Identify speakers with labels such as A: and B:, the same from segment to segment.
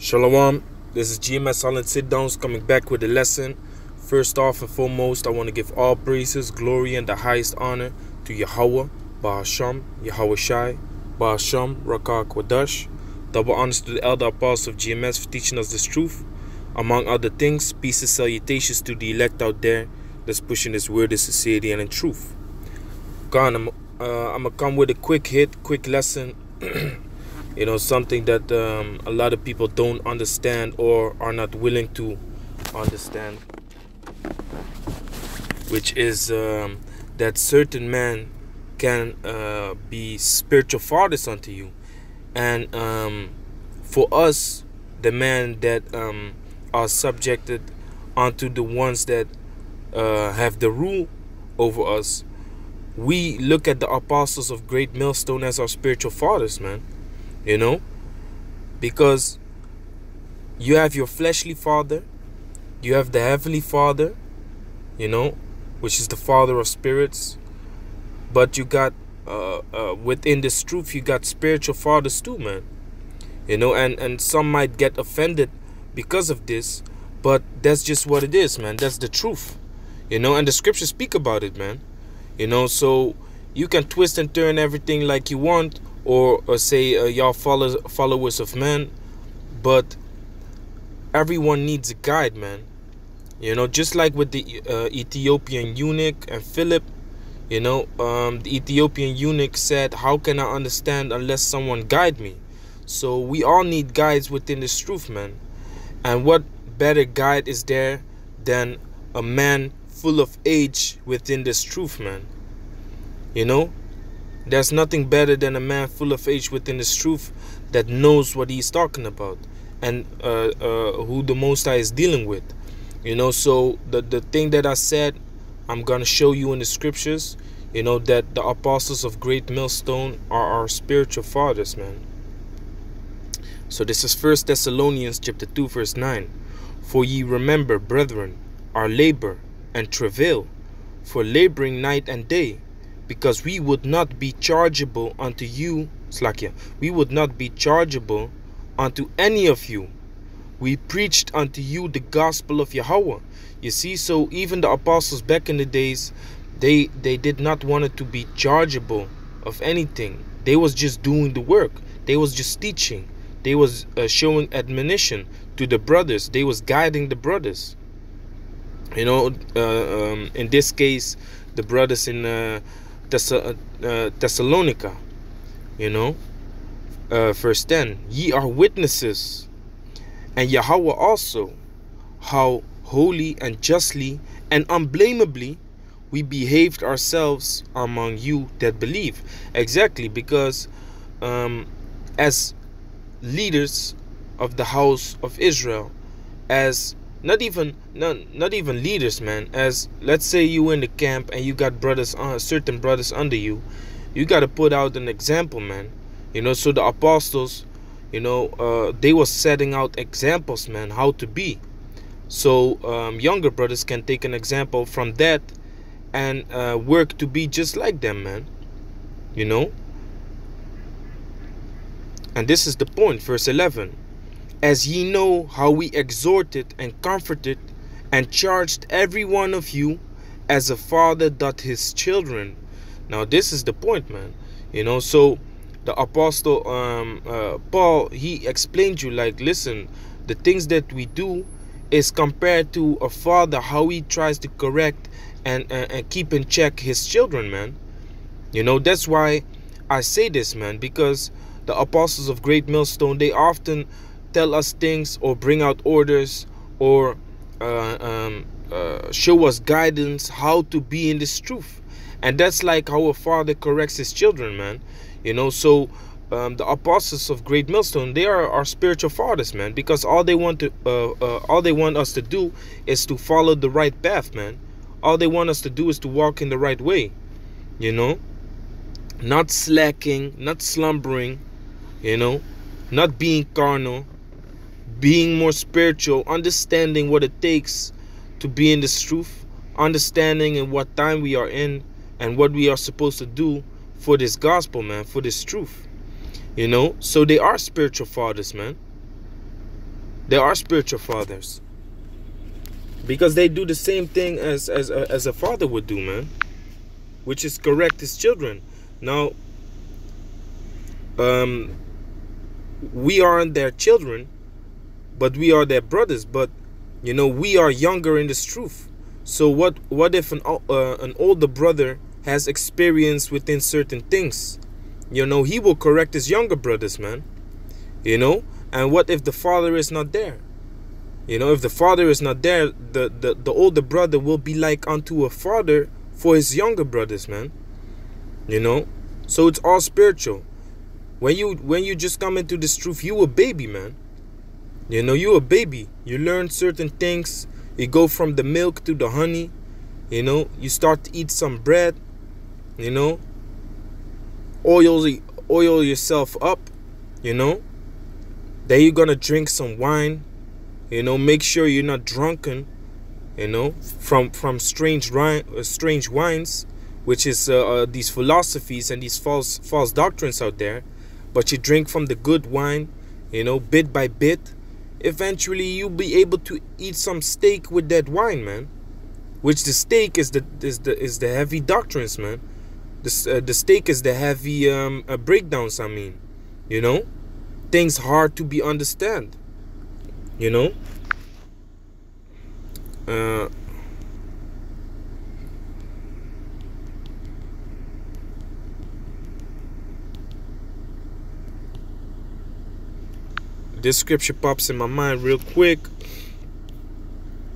A: Shalom, this is GMS Silent Sit Downs coming back with a lesson. First off and foremost, I want to give all praises, glory, and the highest honor to Yahweh, Bahasham, Yahweh Shai, Bahasham, Rakah Kwadash. Double honors to the elder apostles of GMS for teaching us this truth. Among other things, peace and salutations to the elect out there that's pushing this word in sincerity and in truth. God, I'm going to come with a quick hit, quick lesson. You know, something that a lot of people don't understand or are not willing to understand, which is that certain men can be spiritual fathers unto you. And for us, the men that are subjected unto the ones that have the rule over us, we look at the Apostles of Greatmillstone as our spiritual fathers, man. You know, because you have your fleshly father, you have the heavenly father, you know, which is the father of spirits. But you got within this truth, you got spiritual fathers too, man. You know, and some might get offended because of this, but that's just what it is, man. That's the truth, you know, and the scriptures speak about it, man. You know, so you can twist and turn everything like you want, or say y'all followers of men, but everyone needs a guide, man. You know, just like with the Ethiopian eunuch and Philip, you know, the Ethiopian eunuch said, how can I understand unless someone guide me? So we all need guides within this truth, man. And what better guide is there than a man full of age within this truth, man? You know, there's nothing better than a man full of age within this truth that knows what he's talking about and who the Most High is dealing with. You know, so the thing that I said, I'm going to show you in the scriptures, you know, that the Apostles of Greatmillstone are our spiritual fathers, man. So this is 1 Thessalonians chapter 2, verse 9. For ye remember, brethren, our labor and travail, for laboring night and day, because we would not be chargeable unto you, Slakia, we would not be chargeable unto any of you. We preached unto you the gospel of Yahweh. You see, so even the apostles back in the days, they did not want it to be chargeable of anything. They was just doing the work. They was just teaching. They was showing admonition to the brothers. They was guiding the brothers. You know, in this case, the brothers in Thessalonica, you know, verse 10, ye are witnesses, and Yahweh also, how holy and justly and unblameably we behaved ourselves among you that believe. Exactly, because as leaders of the house of Israel, as not even leaders, man, as let's say you in the camp and you got brothers, certain brothers under you, you got to put out an example, man. You know, so the apostles, you know, they were setting out examples, man, how to be. So younger brothers can take an example from that and work to be just like them, man. You know, and this is the point, verse 11. As ye know how we exhorted and comforted and charged every one of you as a father doth his children. Now this is the point, man. You know, so the apostle Paul, he explained you, like, listen, the things that we do is compared to a father, how he tries to correct and keep in check his children, man. You know, that's why I say this, man, because the Apostles of Greatmillstone, they often tell us things or bring out orders or show us guidance how to be in this truth. And that's like how a father corrects his children, man. You know, so the Apostles of Greatmillstone, they are our spiritual fathers, man, because all they want us to do is to follow the right path, man. All they want us to do is to walk in the right way, you know, not slacking, not slumbering, you know, not being carnal, being more spiritual, understanding what it takes to be in this truth, understanding in what time we are in and what we are supposed to do for this gospel, man, for this truth. You know, so they are spiritual fathers, man. There are spiritual fathers, because they do the same thing as a father would do, man, which is correct his children. Now, we aren't their children, but we are their brothers. But you know, we are younger in this truth. So what if an older brother has experience within certain things? You know, he will correct his younger brothers, man. You know, and what if the father is not there? You know, if the father is not there, the older brother will be like unto a father for his younger brothers, man. You know, so it's all spiritual. When you just come into this truth, you a baby, man. You know, you a baby. You learn certain things. You go from the milk to the honey. You know, you start to eat some bread. You know, oil yourself up. You know, then you're gonna drink some wine. You know, make sure you're not drunken. You know, from strange wines, which is these philosophies and these false doctrines out there. But you drink from the good wine. You know, bit by bit. Eventually, you'll be able to eat some steak with that wine, man. Which the steak is the heavy doctrines, man. The steak is the heavy breakdowns. I mean, you know, things hard to be understand. You know. This scripture pops in my mind real quick.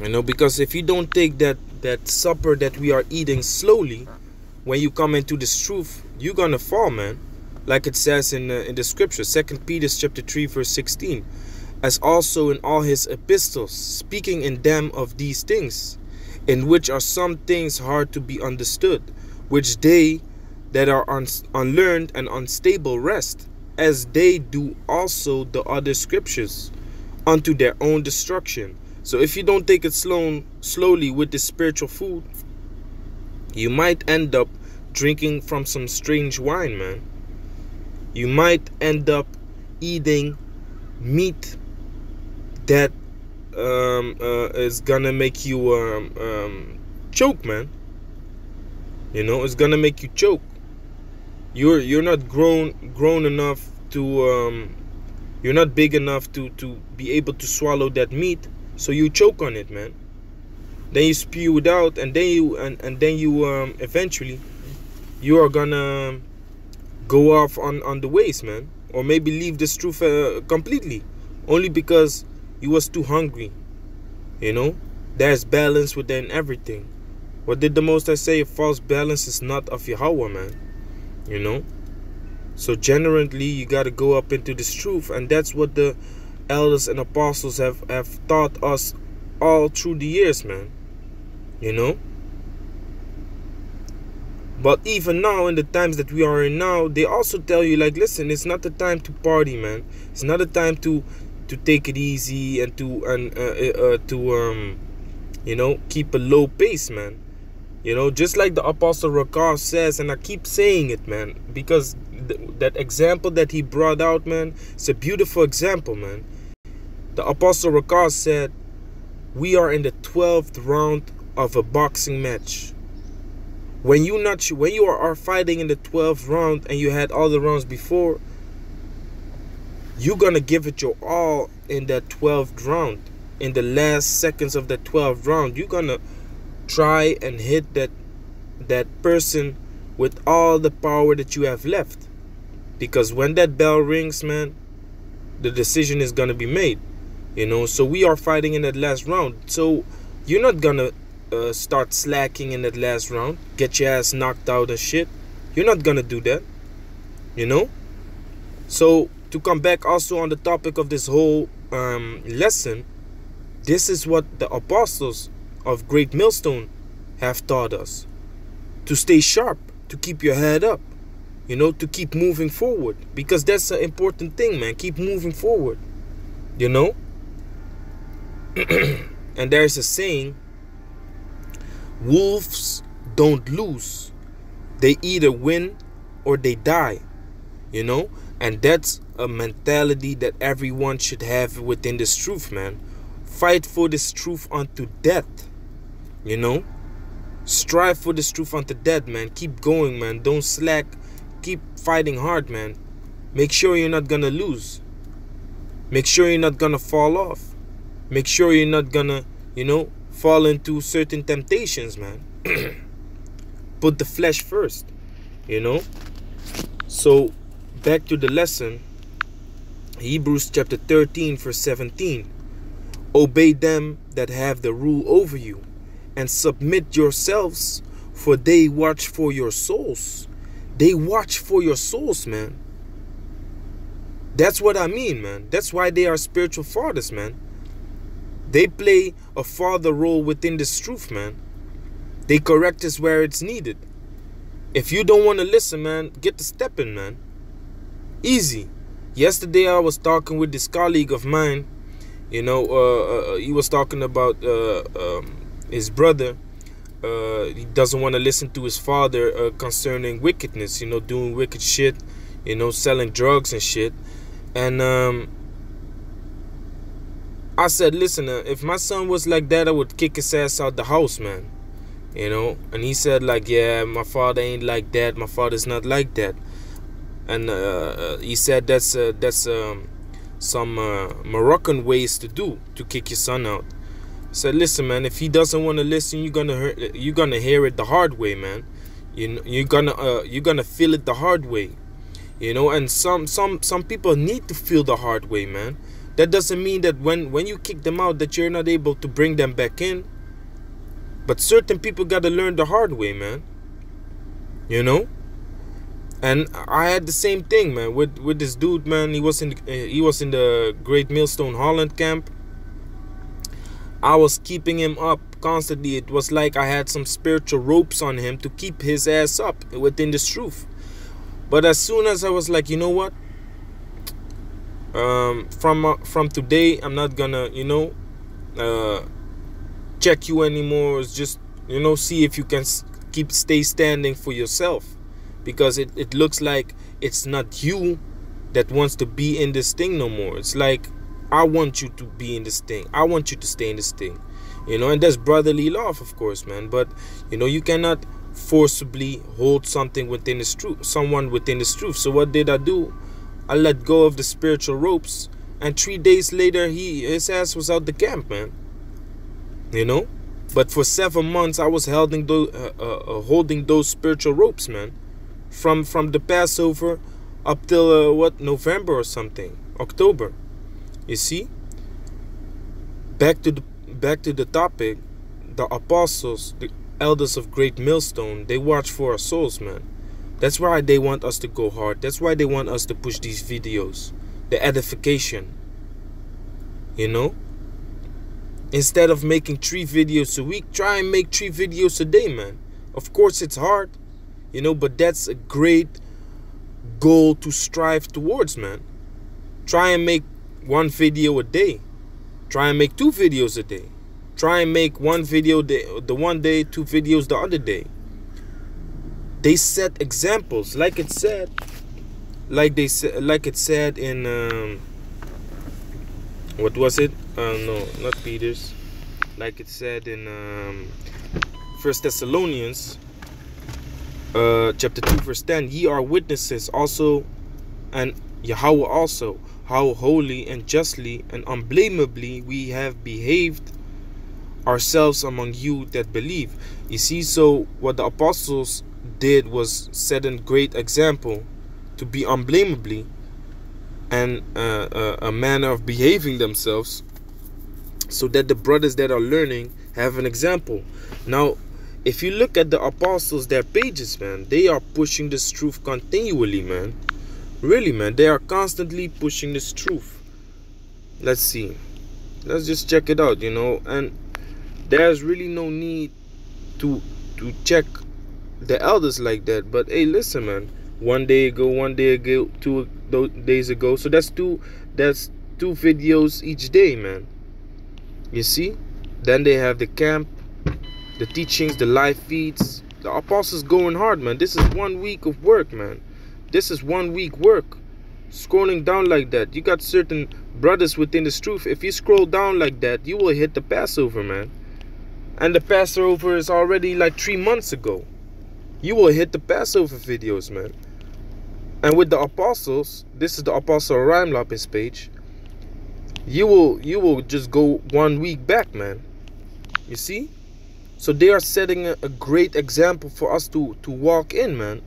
A: You know, because if you don't take that supper that we are eating slowly, when you come into this truth, you're gonna fall, man. Like it says in the scripture, 2 Peter chapter 3 verse 16, as also in all his epistles, speaking in them of these things, in which are some things hard to be understood, which they that are unlearned and unstable rest, as they do also the other scriptures, unto their own destruction. So if you don't take it slowly with the spiritual food, you might end up drinking from some strange wine, man. You might end up eating meat that is gonna make you choke, man. You know, it's gonna make you choke. You're not grown enough to you're not big enough to be able to swallow that meat, so you choke on it, man. Then you spew it out, and then you eventually you are gonna go off on the ways, man, or maybe leave this truth completely, only because you was too hungry. You know, there's balance within everything. What did the Most High say? A false balance is not of Yahweh, man. You know, so generally you got to go up into this truth, and that's what the elders and apostles have taught us all through the years, man. You know, but even now, in the times that we are in now, they also tell you, like, listen, it's not the time to party, man. It's not the time to take it easy and to you know, keep a low pace, man. You know, just like the Apostle Rakar says, and I keep saying it, man, because that example that he brought out, man, it's a beautiful example, man. The Apostle Rakar said, we are in the 12th round of a boxing match. When you are fighting in the 12th round and you had all the rounds before, you're gonna give it your all in that 12th round. In the last seconds of that 12th round, you're gonna try and hit that person with all the power that you have left, because when that bell rings, man, the decision is gonna be made. You know, so we are fighting in that last round, so you're not gonna start slacking in that last round, get your ass knocked out and shit. You're not gonna do that, you know. So to come back also on the topic of this whole lesson, this is what the Apostles of Greatmillstone have taught us: to stay sharp, to keep your head up, you know, to keep moving forward, because that's an important thing, man. Keep moving forward, you know. And there's a saying, wolves don't lose, they either win or they die, you know. And that's a mentality that everyone should have within this truth, man. Fight for this truth unto death, you know. Strive for this truth unto death, man. Keep going, man. Don't slack. Keep fighting hard, man. Make sure you're not gonna lose. Make sure you're not gonna fall off. Make sure you're not gonna, you know, fall into certain temptations, man. Put the flesh first, you know. So back to the lesson. Hebrews chapter 13 verse 17. Obey them that have the rule over you, and submit yourselves, for they watch for your souls. They watch for your souls, man. That's what I mean, man. That's why they are spiritual fathers, man. They play a father role within this truth, man. They correct us where it's needed. If you don't want to listen, man, get the step in, man. Easy. Yesterday I was talking with this colleague of mine. You know, he was talking about his brother. He doesn't want to listen to his father concerning wickedness, you know, doing wicked shit, you know, selling drugs and shit. And I said, listen, if my son was like that, I would kick his ass out the house, man. You know. And he said, like, yeah, my father ain't like that. My father's not like that. And he said that's some Moroccan ways to kick your son out. I said, listen, man, if he doesn't want to listen, you're gonna hear it the hard way, man. You're gonna feel it the hard way, you know. And some people need to feel the hard way, man. That doesn't mean that when you kick them out that you're not able to bring them back in. But certain people gotta learn the hard way, man. You know. And I had the same thing, man, with this dude, man. He was in the Greatmillstone Holland camp. I was keeping him up constantly. It was like I had some spiritual ropes on him to keep his ass up within this truth. But as soon as I was like, you know what? From today, I'm not gonna, you know, check you anymore. It's just, you know, see if you can stay standing for yourself. Because it looks like it's not you that wants to be in this thing no more. It's like, I want you to be in this thing. I want you to stay in this thing. You know, and that's brotherly love, of course, man. But, you know, you cannot forcibly hold something within this truth, someone within this truth. So what did I do? I let go of the spiritual ropes. And 3 days later, his ass was out the camp, man. You know? But for 7 months, I was holding those spiritual ropes, man. From the Passover up till November or something, October. You see, back to the topic. The apostles, the elders of Greatmillstone, they watch for our souls, man. That's why they want us to go hard. That's why they want us to push these videos, the edification. You know, instead of making 3 videos a week, try and make 3 videos a day, man. Of course, it's hard. You know, but that's a great goal to strive towards, man. Try and make 1 video a day. Try and make 2 videos a day. Try and make 1 video the one day, 2 videos the other day. They set examples, like it said, like it said in what was it? No, not Peter's. Like it said in 1 Thessalonians. Chapter 2 verse 10, ye are witnesses also, and Yahweh also, how holy and justly and unblameably we have behaved ourselves among you that believe. You see, so what the apostles did was set a great example to be unblameably and a manner of behaving themselves, so that the brothers that are learning have an example. Now, if you look at the apostles, their pages, man, they are pushing this truth continually, man. Really, man, they are constantly pushing this truth. Let's see. Let's just check it out, you know. And there's really no need to check the elders like that. But hey, listen, man. 1 day ago, 2 days ago. So that's two videos each day, man. You see? Then they have the camp, the teachings, the live feeds. The apostles going hard, man. This is 1 week of work, man. This is 1 week work. scrolling down like that. You got certain brothers within this truth. If you scroll down like that, you will hit the Passover, man. And the Passover is already like 3 months ago. You will hit the Passover videos, man. And with the apostles, this is the Apostle Rijmlap's page. You will just go 1 week back, man. You see? So they are setting a great example for us to walk in, man.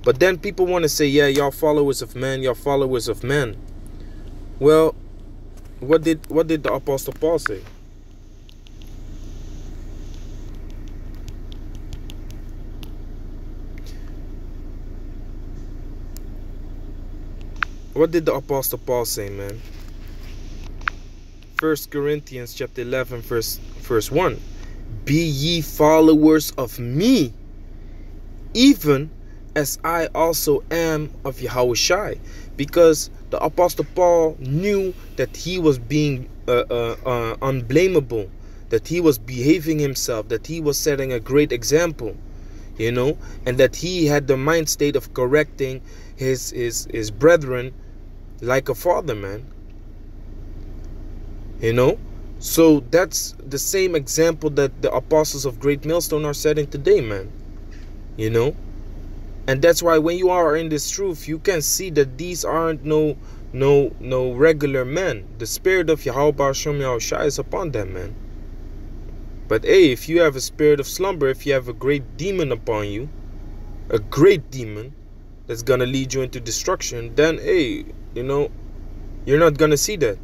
A: But then people want to say, yeah, y'all followers of men, y'all followers of men. Well, what did the Apostle Paul say? What did the Apostle Paul say, man? 1 Corinthians chapter 11, verse 1. Be ye followers of me, even as I also am of Yahushai. Because the Apostle Paul knew that he was being unblameable, that he was behaving himself, that he was setting a great example, you know, and that he had the mind state of correcting his brethren like a father, man. You know, so that's the same example that the Apostles of Greatmillstone are setting today, man. You know, and that's why when you are in this truth, you can see that these aren't no regular men. The spirit of Yahweh Hashem Yahushua is upon them, man. But hey, if you have a spirit of slumber, if you have a great demon upon you, a great demon that's gonna lead you into destruction, then hey, you know, you're not gonna see that.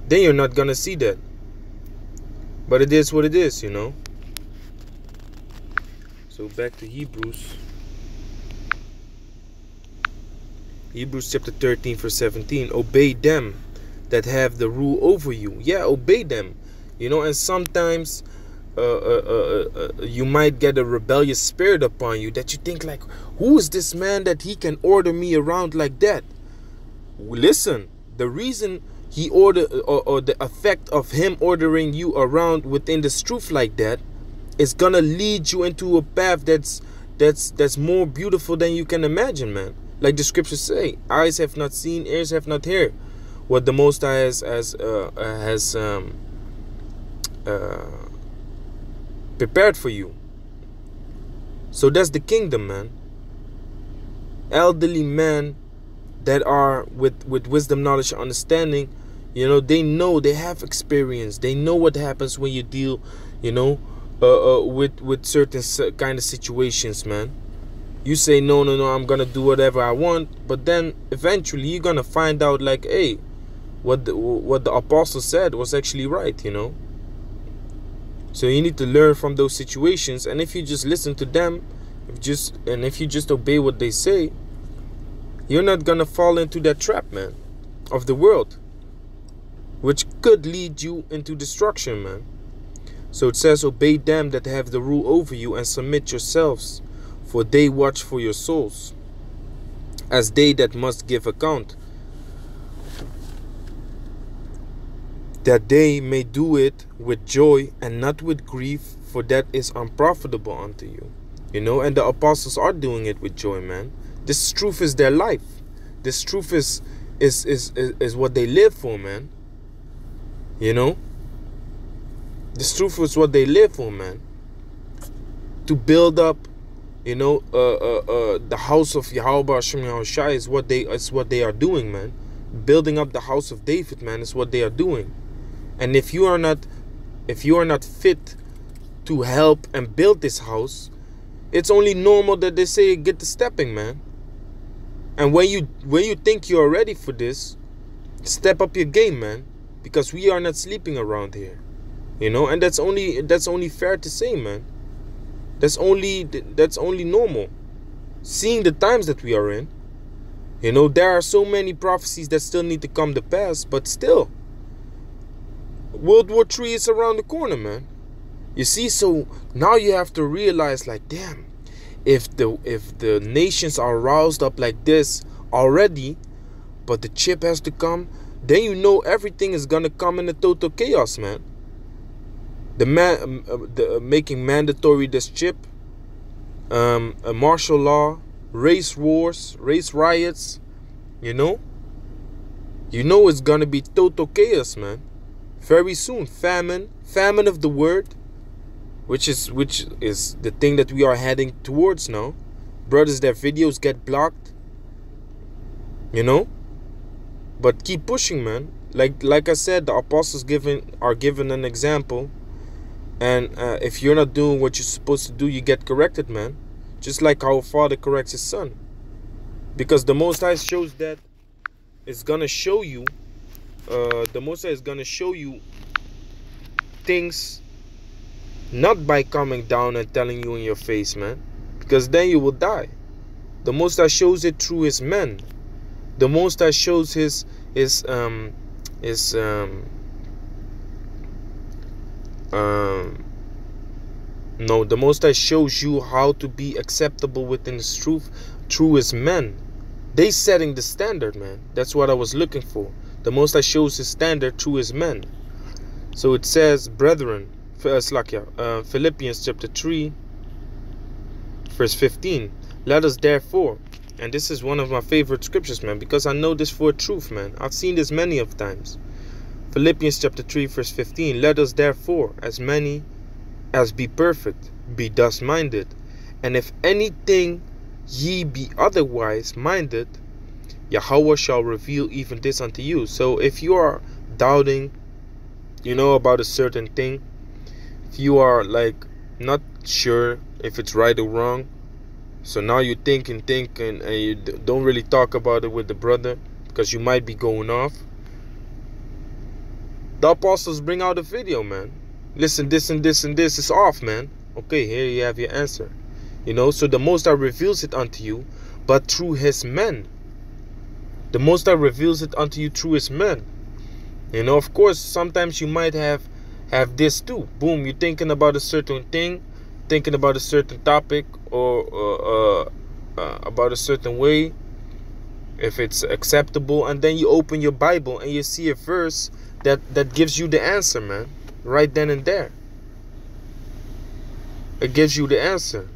A: Then you're not gonna see that. But it is what it is, you know. So back to Hebrews. Hebrews chapter 13 verse 17. Obey them that have the rule over you. Yeah, obey them. You know, and sometimes you might get a rebellious spirit upon you that you think like, who is this man that he can order me around like that? Listen, the reason he ordered, or the effect of him ordering you around within this truth like that, is gonna lead you into a path that's more beautiful than you can imagine, man. Like the scriptures say, eyes have not seen, ears have not heard what the Most High has prepared for you. So that's the kingdom, man. Elderly men that are with wisdom, knowledge, and understanding, you know, they have experience. They know what happens when you deal, you know, with certain kind of situations, man. You say, no, I'm gonna do whatever I want, but then eventually you're gonna find out like, hey, what the apostle said was actually right, you know. So you need to learn from those situations, and if you just listen to them, if you just obey what they say, you're not gonna fall into that trap, man, of the world, which could lead you into destruction, man. So it says, obey them that have the rule over you, and submit yourselves, for they watch for your souls, as they that must give account, that they may do it with joy and not with grief, for that is unprofitable unto you. You know, and the apostles are doing it with joy, man. This truth is their life. This truth is what they live for, man. You know, this truth is what they live for, man. To build up, you know, the house of Yahweh Hashem Yahushua is what they are doing, man. Building up the house of David, man, is what they are doing. And if you are not fit to help and build this house, it's only normal that they say get the stepping, man. And when you think you are ready for this, step up your game, man, because we are not sleeping around here, you know. And that's only fair to say, man. That's only normal, seeing the times that we are in. You know, there are so many prophecies that still need to come to pass, but still, World War III is around the corner, man. You see, so now you have to realize, like, damn, if the nations are roused up like this already, but the chip has to come, then you know everything is gonna come in a total chaos, man. Making mandatory this chip, a martial law, race wars, race riots, You know? You know it's gonna be total chaos, man. Very soon. Famine of the word, which is the thing that we are heading towards now. Brothers, their videos get blocked. You know? But keep pushing, man. Like I said, the apostles are given an example. And if you're not doing what you're supposed to do, you get corrected, man. Just like our Father corrects his Son. Because the Most High shows that it's going to show you, the Most High is going to show you things not by coming down and telling you in your face, man. Because then you will die. The Most High shows it through his men. The Most High shows the Most High shows you how to be acceptable within his truth through his men. They setting the standard, man. That's what I was looking for. The Most High shows his standard through his men. So it says, brethren, Philippians chapter 3, verse 15. Let us therefore, and this is one of my favorite scriptures, man, because I know this for truth, man. I've seen this many of times. Philippians chapter 3, verse 15. Let us therefore, as many as be perfect, be thus minded. And if anything ye be otherwise minded, Yahweh shall reveal even this unto you. So if you are doubting, about a certain thing, if you are like not sure if it's right or wrong, so now you think and you don't really talk about it with the brother because you might be going off. The apostles bring out a video, man. Listen, this and this and this is off, man. Okay, here you have your answer. So the Most High reveals it unto you, but through his men. The Most High reveals it unto you through his men. Of course, sometimes you might have this too. Boom, you're thinking about a certain thing, thinking about a certain topic, or about a certain way, if it's acceptable, and then you open your Bible and you see a verse that gives you the answer, man, right then and there. It gives you the answer.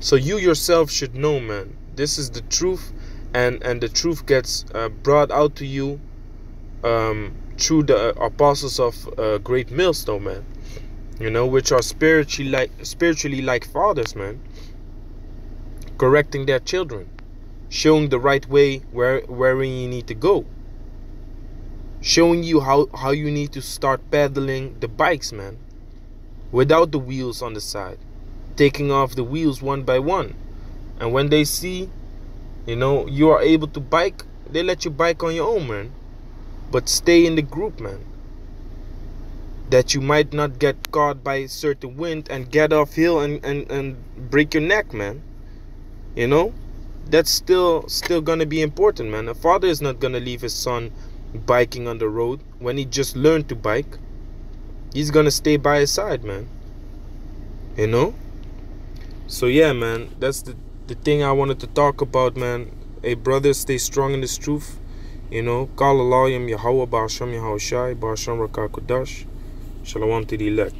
A: So you yourself should know, man, this is the truth, and the truth gets brought out to you through the Apostles of Greatmillstone, man. Which are spiritually like fathers, man, correcting their children, showing the right way wherein you need to go, showing you how you need to start pedaling the bikes, man, without the wheels on the side, taking off the wheels one by one. And when they see, you are able to bike, they let you bike on your own, man. But stay in the group, man, that you might not get caught by a certain wind and get off hill and break your neck, man. That's still gonna be important, man. A father is not gonna leave his son biking on the road when he just learned to bike. He's gonna stay by his side, man. So yeah, man, that's the thing I wanted to talk about, man. Hey, brothers, stay strong in this truth. Call Allah Yahweh Ba'asham Yahushai Ba'asham Rakakudash. Shalom to the elect.